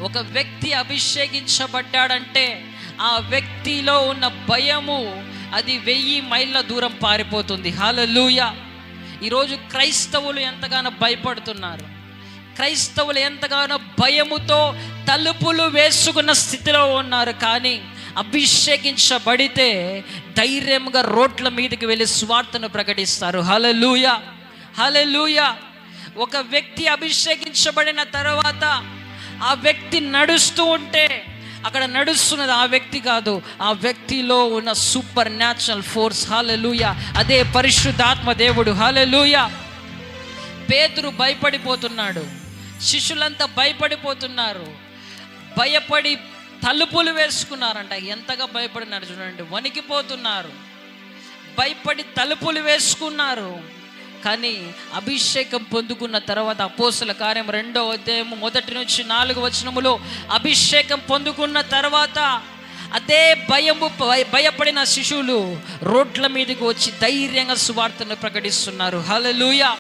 ఒక వ్యక్తి అభిషేకించబడ్డాడంటే ఆ వ్యక్తిలో ఉన్న భయము అది 1000 మైళ్ళ దూరం పారిపోతుంది. హల్లెలూయా. ఈరోజు క్రైస్తవులు ఎంతగానో భయపడుతున్నారు. క్రైస్తవులు ఎంతగానో భయముతో తలుపులు వేసుకున్న స్థితిలో ఉన్నారు. కానీ అభిషేకించబడితే ధైర్యంగా రోడ్ల మీదకి వెళ్ళి స్వార్థను ప్రకటిస్తారు. హల్లెలూయా, హల్లెలూయా. ఒక వ్యక్తి అభిషేకించబడిన తర్వాత ఆ వ్యక్తి నడుస్తూ ఉంటే అక్కడ నడుస్తున్నది ఆ వ్యక్తి కాదు, ఆ వ్యక్తిలో ఉన్న సూపర్ న్యాచురల్ ఫోర్స్. హల్లెలూయా. అదే పరిశుద్ధాత్మ దేవుడు. హల్లెలూయా. పేతురు భయపడిపోతున్నాడు, శిష్యులంతా భయపడిపోతున్నారు. భయపడి తలుపులు వేసుకున్నారంట. ఎంతగా భయపడినారు చూడండి, వణికిపోతున్నారు. భయపడి తలుపులు వేసుకున్నారు. కానీ అభిషేకం పొందుకున్న తర్వాత అపోస్తల కార్యం 2వ అధ్యాయం 1 నుంచి 4 వచనములో అభిషేకం పొందుకున్న తర్వాత అదే భయపడిన శిశువులు రోడ్ల మీదకి వచ్చి ధైర్యంగా సువార్తను ప్రకటిస్తున్నారు. హల్లెలూయా.